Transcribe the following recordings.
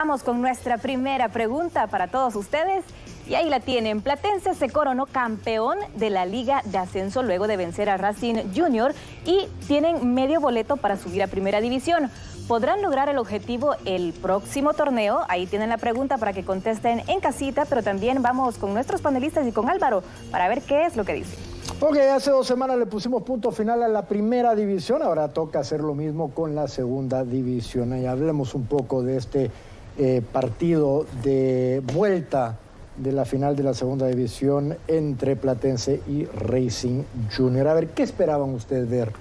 Vamos con nuestra primera pregunta para todos ustedes. Y ahí la tienen. Platense se coronó campeón de la Liga de Ascenso luego de vencer a Racing Junior y tienen medio boleto para subir a Primera División. ¿Podrán lograr el objetivo el próximo torneo? Ahí tienen la pregunta para que contesten en casita, pero también vamos con nuestros panelistas y con Álvaro para ver qué es lo que dice. Ok, hace 2 semanas le pusimos punto final a la Primera División, ahora toca hacer lo mismo con la Segunda División. Y hablemos un poco de este partido de vuelta de la final de la Segunda División entre Platense y Racing Junior. A ver, ¿qué esperaban ustedes ver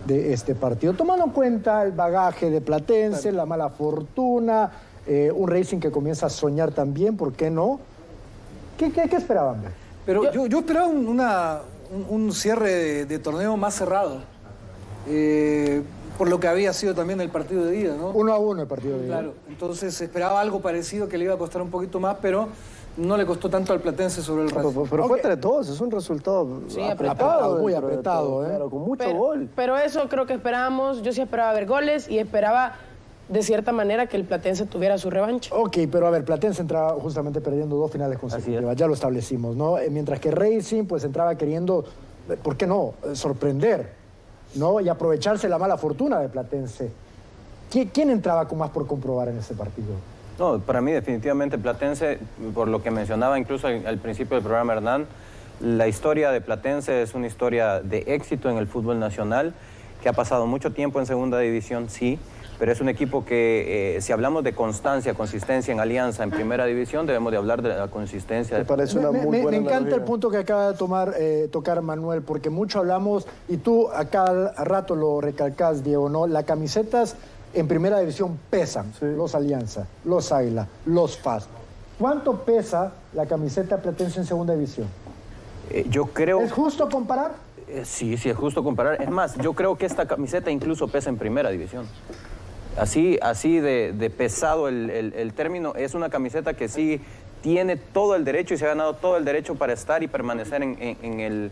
de este partido? Tomando en cuenta el bagaje de Platense, la mala fortuna, un Racing que comienza a soñar también, ¿por qué no? ¿Qué esperaban ver? Pero yo esperaba un cierre de torneo más cerrado. Por lo que había sido también el partido de ida, ¿no? 1-1 el partido de ida. Claro, entonces esperaba algo parecido que le iba a costar un poquito más, pero no le costó tanto al Platense sobre el Racing. Pero fue entre todos, es un resultado apretado, muy apretado, claro, con mucho gol. Pero eso creo que esperábamos, yo sí esperaba ver goles y esperaba de cierta manera que el Platense tuviera su revancha. Ok, pero a ver, Platense entraba justamente perdiendo 2 finales consecutivas, ya lo establecimos, ¿no? Mientras que Racing pues entraba queriendo, ¿por qué no?, sorprender, ¿no? Y aprovecharse la mala fortuna de Platense. ¿Quién entraba con más por comprobar en ese partido? No, para mí definitivamente Platense, por lo que mencionaba incluso al principio del programa Hernán, la historia de Platense es una historia de éxito en el fútbol nacional, que ha pasado mucho tiempo en Segunda División, sí, pero es un equipo que, si hablamos de constancia, consistencia en alianza en Primera División, debemos de hablar de la consistencia. Me parece una muy buena Me encanta analogía. el punto que acaba de tocar Manuel, porque mucho hablamos, y tú acá al rato lo recalcás, Diego, ¿no? Las camisetas en Primera División pesan, sí. Los Alianza, los Águila, los FAS. ¿Cuánto pesa la camiseta Platense en Segunda División? Yo creo... ¿Es justo comparar? Sí, es justo comparar. Es más, yo creo que esta camiseta incluso pesa en Primera División. Así de pesado el término, es una camiseta que sí tiene todo el derecho y se ha ganado todo el derecho para estar y permanecer en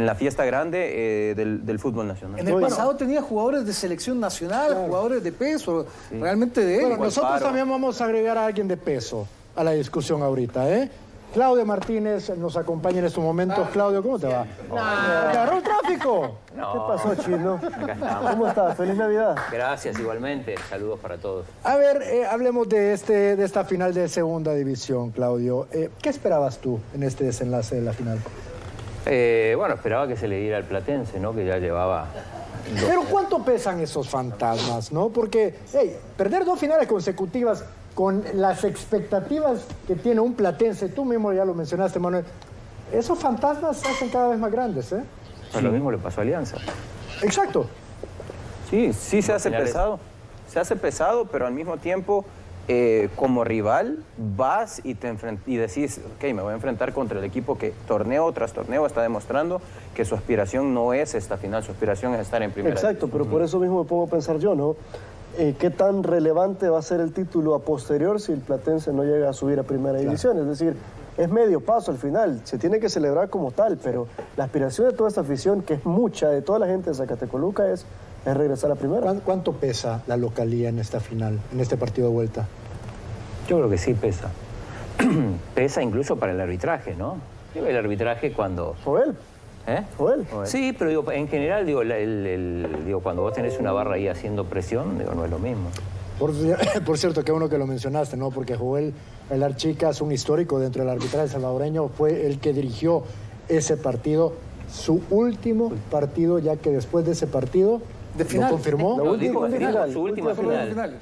la fiesta grande del fútbol nacional. En el pasado tenía jugadores de selección nacional, claro, jugadores de peso, sí, realmente de él. Bueno, nosotros también vamos a agregar a alguien de peso a la discusión ahorita, ¿eh? Claudio Martínez nos acompaña en estos momentos. Claudio, ¿cómo te va? ¿Agarró el tráfico? No. ¿Qué pasó, Chino? ¿Cómo estás? ¡Feliz Navidad! Gracias, igualmente. Saludos para todos. A ver, hablemos de esta final de Segunda División, Claudio. ¿Qué esperabas tú en este desenlace de la final? Bueno, esperaba que se le diera al Platense, ¿no? Que ya llevaba... Pero ¿cuánto pesan esos fantasmas, no? Porque, perder 2 finales consecutivas con las expectativas que tiene un Platense, tú mismo ya lo mencionaste, Manuel, esos fantasmas se hacen cada vez más grandes, ¿eh? Sí. Lo mismo le pasó a Alianza. Exacto. Sí, se hace pesado. Se hace pesado, pero al mismo tiempo, como rival, vas y decís, ok, me voy a enfrentar contra el equipo que torneo tras torneo está demostrando que su aspiración no es esta final, su aspiración es estar en Primera. Exacto, pero por eso mismo me pongo a pensar yo, ¿no? ¿Qué tan relevante va a ser el título a posterior si el Platense no llega a subir a Primera División? Es decir, es medio paso al final, se tiene que celebrar como tal, pero la aspiración de toda esta afición, que es mucha, de toda la gente de Zacatecoluca, es regresar a Primera. ¿Cuánto pesa la localía en esta final, en este partido de vuelta? Yo creo que sí pesa. Pesa incluso para el arbitraje, ¿no? Digo, el arbitraje cuando... Joel. ¿Eh? Joel. Sí, pero digo, en general, digo, cuando vos tenés una barra ahí haciendo presión, digo, no es lo mismo. Por cierto, qué bueno que lo mencionaste, ¿no? Porque Joel Aguilar Chica es un histórico dentro del arbitraje salvadoreño, fue el que dirigió ese partido, su último partido, ya que después de ese partido ¿de final? ¿Lo confirmó? Su última final.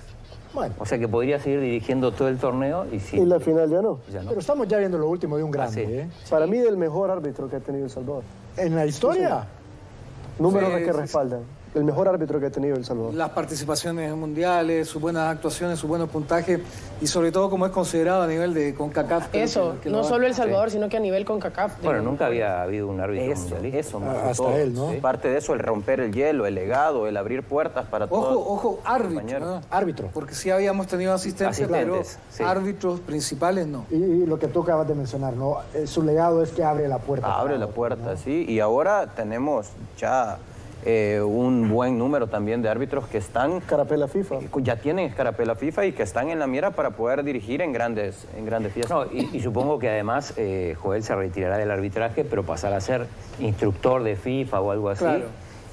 Bueno. O sea que podría seguir dirigiendo todo el torneo y sí. Y la final ya no. Pero estamos ya viendo lo último de un grande, ¿eh? Para mí, del mejor árbitro que ha tenido El Salvador. ¿En la historia? Sí. Números que respaldan. El mejor árbitro que ha tenido El Salvador. Las participaciones en mundiales, sus buenas actuaciones, sus buenos puntajes y sobre todo como es considerado a nivel de CONCACAF. Eso, no solo El Salvador, sino que a nivel CONCACAF. Bueno, nunca había habido un árbitro mundialista. Eso, hasta todo, él, ¿no? Sí. Parte de eso, el romper el hielo, el legado, el abrir puertas para todos. Ojo, árbitro, ¿no? Árbitro. Porque sí habíamos tenido asistentes, pero sí, árbitros principales no. Y lo que tú acabas de mencionar, ¿no? Su legado es que abre la puerta. Abre la puerta, ¿no? Sí. Y ahora tenemos ya un buen número también de árbitros que están... Carapela FIFA. Ya tienen escarapela FIFA y que están en la mira para poder dirigir en grandes fiestas. No, y supongo que además Joel se retirará del arbitraje, pero pasará a ser instructor de FIFA o algo así. Claro.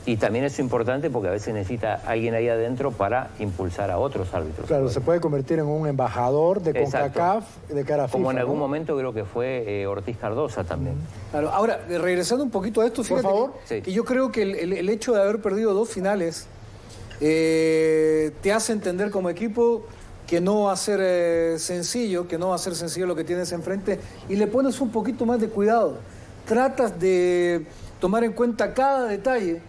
Y también es importante porque a veces necesita alguien ahí adentro para impulsar a otros árbitros. Claro, se puede convertir en un embajador de Exacto. CONCACAF de cara a FIFA. Como en algún ¿no? momento creo que fue Ortiz Cardosa también. Claro, ahora, regresando un poquito a esto, fíjate favor. que, Sí. que yo creo que el hecho de haber perdido 2 finales te hace entender como equipo que no va a ser sencillo, lo que tienes enfrente, y le pones un poquito más de cuidado. Tratas de tomar en cuenta cada detalle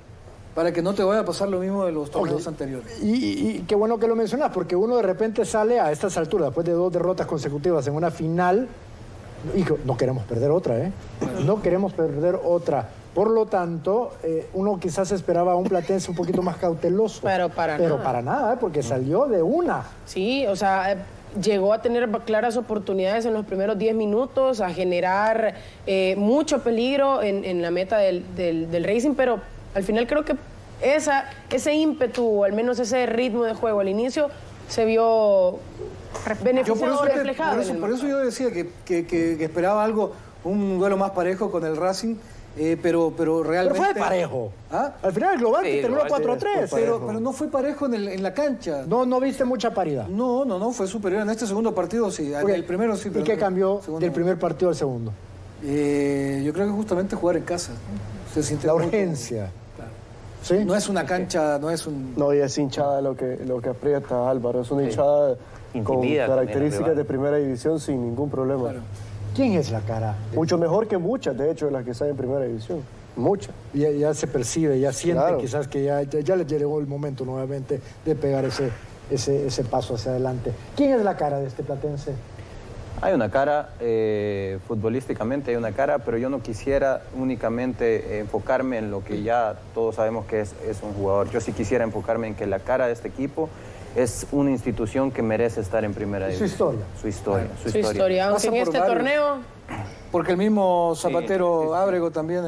para que no te vaya a pasar lo mismo de los torneos anteriores. Y qué bueno que lo mencionas, porque uno de repente sale a estas alturas, después de 2 derrotas consecutivas en una final, y no queremos perder otra, ¿eh? No queremos perder otra. Por lo tanto, uno quizás esperaba un Platense un poquito más cauteloso. Pero para nada. Porque salió de una. Sí, o sea, llegó a tener claras oportunidades en los primeros 10 minutos, a generar mucho peligro en la meta del Racing, pero al final creo que ese ímpetu, o al menos ese ritmo de juego al inicio, se vio beneficiado, reflejado. Por eso yo decía que esperaba algo, un duelo más parejo con el Racing, pero realmente... Pero fue parejo. ¿Ah? Al final el global Sí, terminó global 4-3. Pero no fue parejo en la cancha. No viste mucha paridad. No, fue superior. En este segundo partido sí, Porque- el primero sí. ¿Y pero qué el cambió segundo del no. primer partido al segundo? Yo creo que justamente jugar en casa, ¿no? Se siente La muy urgencia. Claro. ¿Sí? No es una cancha, no es un... No, y es hinchada lo que aprieta, Álvaro. Es una hinchada con Intimida también al características rival. de primera división sin ningún problema. Claro. ¿Quién es la cara? Mucho mejor que muchas, de hecho, de las que están en primera división. Muchas. Ya se percibe, ya siente Claro. quizás que ya le llegó el momento nuevamente de pegar ese paso hacia adelante. ¿Quién es la cara de este Platense? Hay una cara, futbolísticamente hay una cara, pero yo no quisiera únicamente enfocarme en lo que ya todos sabemos que es un jugador. Yo sí quisiera enfocarme en que la cara de este equipo es una institución que merece estar en primera división. Su historia. Su historia, aunque Pasa en por este varios. torneo... Porque el mismo Zapatero sí, sí. Ábrego también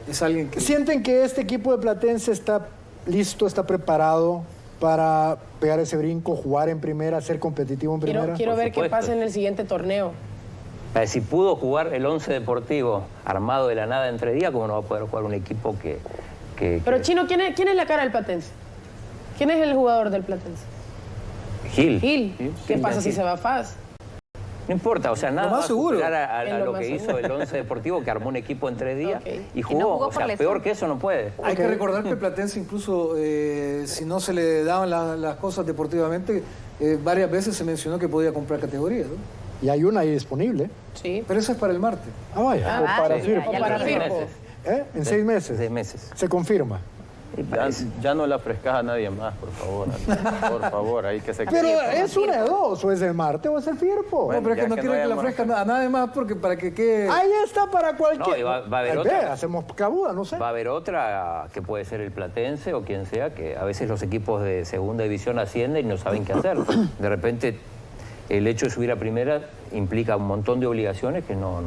es alguien que... ¿Sienten que este equipo de Platense está listo, está preparado para pegar ese brinco, jugar en primera, ser competitivo en primera? Quiero ver qué supuesto. pasa en el siguiente torneo. Si pudo jugar el 11 Deportivo armado de la nada entre días, ¿cómo no va a poder jugar un equipo que Pero Chino, ¿quién es la cara del Platense? ¿Quién es el jugador del Platense? Gil. Gil. ¿Qué Gil, pasa si Gil. se va Faz? No importa, o sea, nada más va a seguro. superar a Es lo lo más que seguro. hizo el 11 Deportivo, que armó un equipo en 3 días Ok. y Y jugó. no jugó O sea, por lesión. peor que eso no puede. Hay que recordar que el Platense incluso, si no se le daban las cosas deportivamente, varias veces se mencionó que podía comprar categorías, ¿no? Y hay una ahí disponible. Sí. Pero eso es para el martes. Ah, vaya. O para sí, Firpo. ya O para lo dijo. Firpo. En 6 meses. 6 meses. Se confirma. Ya no la frescas a nadie más, por favor. Por favor, hay que se Pero es una de dos, o es el Marte o es el Firpo. Bueno, No, pero es ya que no que quiero no que la hayamos- ofrezcan a nadie más porque para que quede... Ahí está para cualquier... No, y va a haber Ay, otra. ve, hacemos cabuda, no sé. Va a haber otra que puede ser el Platense o quien sea, que a veces los equipos de segunda división ascienden y no saben qué hacer. De repente, el hecho de subir a primera implica un montón de obligaciones que no.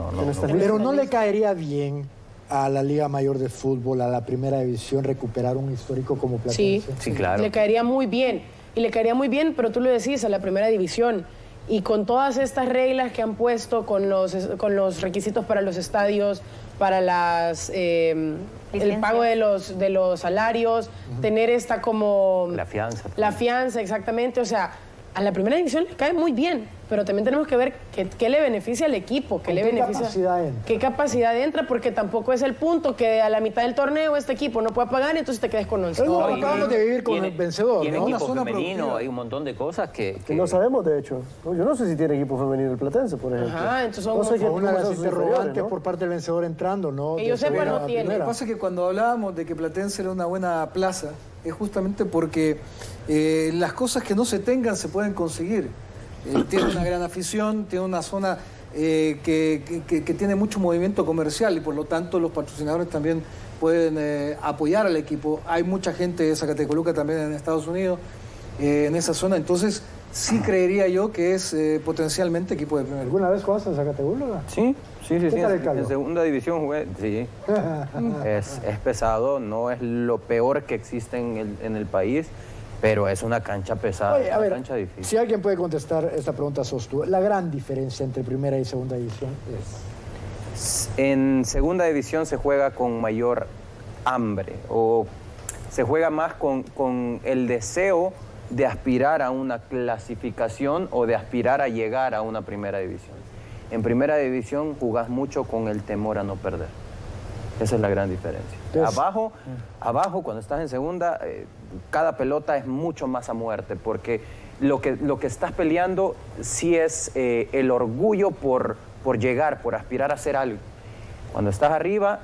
Pero no le caería bien a la Liga Mayor de Fútbol, a la Primera División, recuperar un histórico como Sí, Platense. Sí, claro. Le caería muy bien. Y le caería muy bien, pero tú lo decís, a la primera división. Y con todas estas reglas que han puesto, con los requisitos para los estadios, para el Licencias. pago de los salarios, tener esta como... La fianza. La fianza, exactamente. O sea, a la primera división le cae muy bien, pero también tenemos que ver qué le beneficia al equipo, ¿Con qué capacidad entra? qué capacidad entra, porque tampoco es el punto que a la mitad del torneo este equipo no pueda pagar y entonces te quedes con 11. Pero no, y- acabamos de vivir con tiene- el vencedor, Tiene ¿no? Una equipo zona femenino, productiva. hay un montón de cosas que Que no sabemos, de hecho. No, yo no sé si tiene equipo femenino el Platense, por ejemplo. Ajá, entonces son no sé como- qué, Fue una de cómo las son sus inferiores, interrogantes ¿no? por parte del vencedor entrando, ¿no? Que yo De sepa, segunda no a tiene. Lo que primera. pasa es que cuando hablábamos de que Platense era una buena plaza, es justamente porque las cosas que no se tengan se pueden conseguir. Tiene una gran afición, tiene una zona que tiene mucho movimiento comercial y por lo tanto los patrocinadores también pueden apoyar al equipo. Hay mucha gente de Zacatecoluca también en Estados Unidos, en esa zona. Entonces, sí creería yo que es potencialmente equipo de primer. ¿Alguna vez jugaste en Zacatebúlula? Sí. ¿Qué tal el calor? En segunda división jugué, sí. es pesado, no es lo peor que existe en el país, pero es una cancha pesada, Oye, a una ver, cancha difícil. si alguien puede contestar esta pregunta, sos tú. La gran diferencia entre primera y segunda división es... En segunda división se juega con mayor hambre o se juega más con el deseo de aspirar a una clasificación o de aspirar a llegar a una primera división. En primera división jugás mucho con el temor a no perder. Esa es la gran diferencia. Entonces, Abajo, cuando estás en segunda, cada pelota es mucho más a muerte, porque lo que estás peleando sí es el orgullo por llegar, por aspirar a hacer algo. Cuando estás arriba,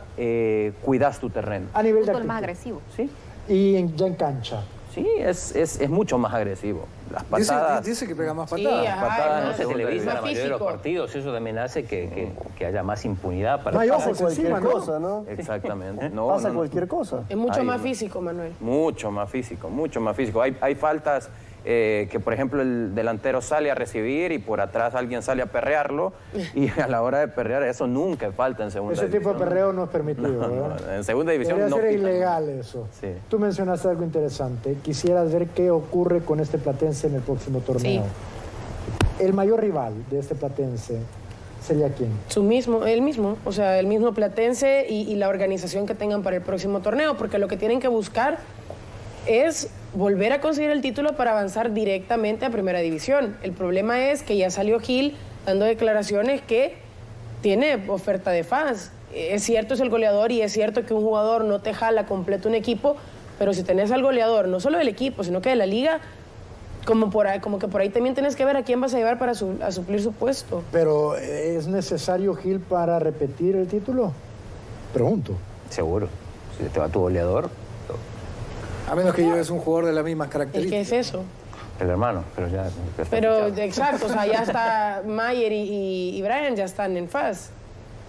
cuidas tu terreno. A nivel de Fútbol más actitud. agresivo. Sí, Y ya en cancha. sí, es mucho más agresivo. Las patadas... Dice que pega más Sí, patadas. ajá, patadas no, No se segunda televisa la más mayoría de los físico. partidos, eso también hace que haya más impunidad para... No hay Pasa ojos cualquier encima, ¿no? cosa, ¿no? Exactamente. No, Pasa no, no. cualquier cosa. Es mucho Ahí más va. físico, Manuel. Mucho más físico, mucho más físico. Hay faltas que, por ejemplo, el delantero sale a recibir y por atrás alguien sale a perrearlo y a la hora de perrear eso nunca falta en segunda Ese tipo de división. perreo no es permitido, No, ¿verdad? en segunda división Debería no ser pitan. ilegal eso. Sí. Tú mencionaste algo interesante. Quisieras ver qué ocurre con este Platense en el próximo torneo. El mayor rival de este Platense sería quién. El mismo, o sea, el mismo Platense y la organización que tengan para el próximo torneo, porque lo que tienen que buscar es volver a conseguir el título para avanzar directamente a Primera División. El problema es que ya salió Gil dando declaraciones que tiene oferta de fans. Es cierto, es el goleador y es cierto que un jugador no te jala completo un equipo, pero si tenés al goleador, no solo del equipo, sino que de la liga, como que por ahí también tienes que ver a quién vas a llevar para a suplir su puesto. Pero ¿es necesario Gil para repetir el título? Pregunto. Seguro. Si te va tu goleador, A menos que lleves un jugador de las mismas ¿El qué características. es eso? el hermano, pero ya... está Pero fichado. exacto, o sea, ya está Mayer y Brian ya están en FAS.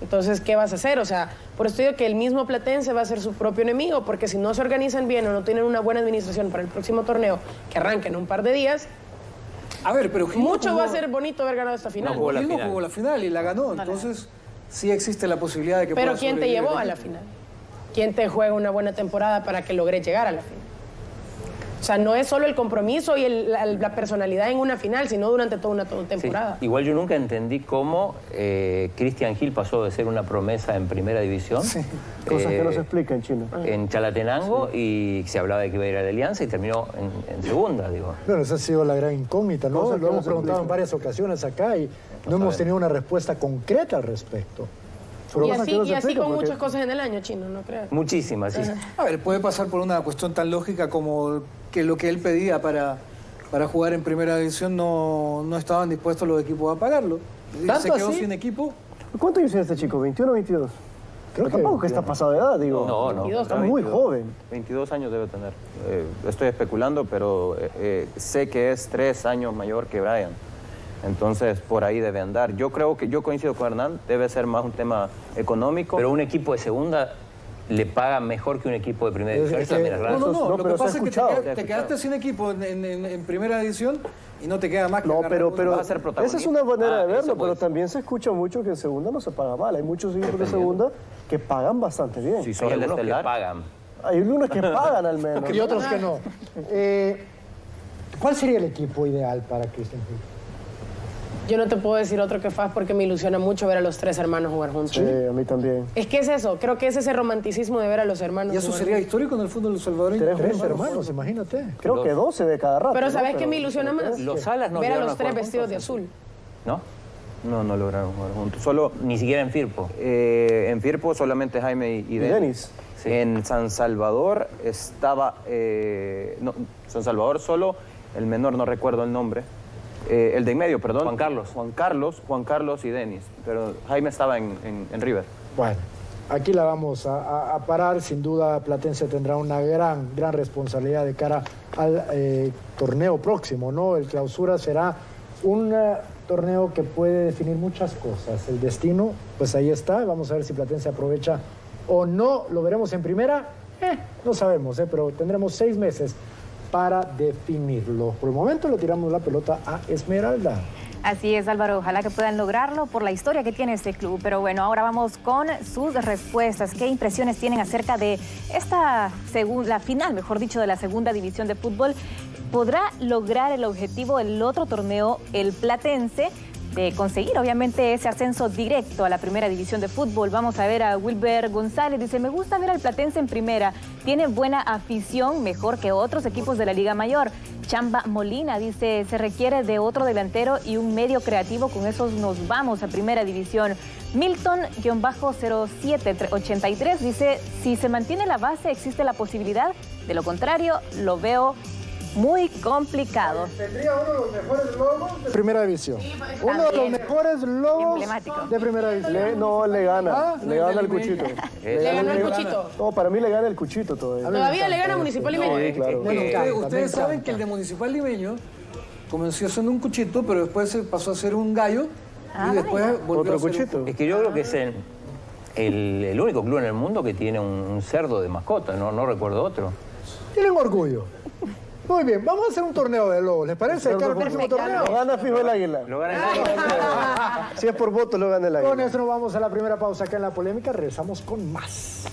Entonces, ¿qué vas a hacer? O sea, por esto digo que el mismo Platense va a ser su propio enemigo, porque si no se organizan bien o no tienen una buena administración para el próximo torneo, que arranque en un par de días, A ver, pero Gil no mucho jugó- va a ser bonito haber ganado esta final. No jugó la Gil no final. jugó la final y la ganó. Entonces, sí existe la posibilidad de que Pero pueda ¿quién te sobrevivir llevó el a la equipo. final? ¿Quién te juega una buena temporada para que logres llegar a la final? O sea, no es solo el compromiso y la personalidad en una final, sino durante toda una Sí, temporada. igual yo nunca entendí cómo Cristian Gil pasó de ser una promesa en primera división, Cosas que no se explican, Chino. en Chalatenango, y se hablaba de que iba a ir a la Alianza y terminó en segunda, digo. Bueno, esa ha sido la gran incógnita, ¿no? Cosas Lo que no hemos se preguntado en explican. varias ocasiones acá y no hemos tenido una respuesta concreta al respecto. Pero Y cosas así, que no se y así explican con porque- muchas cosas en el año, Chino, no creas. Muchísimas, sí. A ver, puede pasar por una cuestión tan lógica como que lo que él pedía para jugar en primera división no estaban dispuestos los equipos a pagarlo. Y ¿Tanto se quedó así? sin equipo. ¿Cuántos años tiene este chico? ¿21 o 22? Creo Pero tampoco que está pasado de edad, digo. No, 22 Está muy joven. 22 años debe tener. Estoy especulando, pero sé que es 3 años mayor que Brian. Entonces, por ahí debe andar. Yo creo que yo coincido con Hernán, debe ser más un tema económico. Pero un equipo de segunda le paga mejor que un equipo de primera división. Es Eso también que- es No, raro. no, no. No, Lo pero que se ha pasa es que escuchado. te quedaste sin equipo en primera división y no te queda más que No, agarrar pero, uno. pero vas a ser protagonista. esa es una manera de verlo, eso puede pero ser. también se escucha mucho que en segunda no se paga mal. Hay muchos equipos de segunda que pagan bastante bien. Si Hay sos el algunos que estelar, pagan. Hay unos que pagan al menos. Y otros que no. ¿Cuál sería el equipo ideal para Cristian Gil? Yo no te puedo decir otro que FAS porque me ilusiona mucho ver a los tres hermanos jugar juntos. Sí, a mí también. Es que es eso, creo que es ese romanticismo de ver a los hermanos Y eso jugar sería juntos. histórico en el fútbol salvadoreño. Tres hermanos, imagínate. Creo que 12 de cada rato. Pero ¿no? ¿sabes qué me ilusiona más? Los Salas no Ver a llegaron los tres jugar vestidos de juntos, azul. ¿no? no lograron jugar juntos. Solo Ni siquiera en Firpo. en Firpo solamente Jaime y Denis. Denis. Sí. En San Salvador estaba, no, San Salvador solo, el menor no recuerdo el nombre, el de en medio, perdón. Juan Carlos. Juan Carlos y Denis, pero Jaime estaba en River. Bueno, aquí la vamos a parar. Sin duda, Platense tendrá una gran responsabilidad de cara al torneo próximo, ¿no? El clausura será un torneo que puede definir muchas cosas. El destino, pues ahí está. Vamos a ver si Platense aprovecha o no. Lo veremos en primera. No sabemos, pero tendremos 6 meses para definirlo. Por el momento le tiramos la pelota a Esmeralda. Así es, Álvaro, ojalá que puedan lograrlo por la historia que tiene este club. Pero bueno, ahora vamos con sus respuestas. ¿Qué impresiones tienen acerca de la final, mejor dicho, de la segunda división de fútbol? ¿Podrá lograr el objetivo del otro torneo, el Platense, de conseguir obviamente ese ascenso directo a la primera división de fútbol? Vamos a ver a Wilber González, dice: me gusta ver al Platense en primera, tiene buena afición, mejor que otros equipos de la Liga Mayor. Chamba Molina dice: se requiere de otro delantero y un medio creativo, con esos nos vamos a primera división. Milton-0783 dice: si se mantiene la base existe la posibilidad, de lo contrario lo veo muy complicado. Tendría uno de los mejores logos de primera división. Uno de los mejores logos de primera división. No, le gana. Le gana el Limeño. Cuchito. ¿Le ganó el Cuchito? No, para mí le gana el Cuchito todavía. Todavía le gana Municipal Limeño. Sí, claro. Bueno, ustedes me saben encanta. que el de Municipal Limeño comenzó siendo un cuchito, pero después se pasó a ser un gallo y después volvió Otro a ser Cuchito. Es que yo creo que es el único club en el mundo que tiene un cerdo de mascota, no recuerdo otro. Tienen orgullo. Muy bien, vamos a hacer un torneo de lobos. ¿Les parece? ¿Cara al próximo torneo? Lo gana fijo el Águila. Lo gana el Águila. Si es por voto, lo gana el Águila. Con eso nos vamos a la primera pausa acá en La Polémica. Regresamos con más.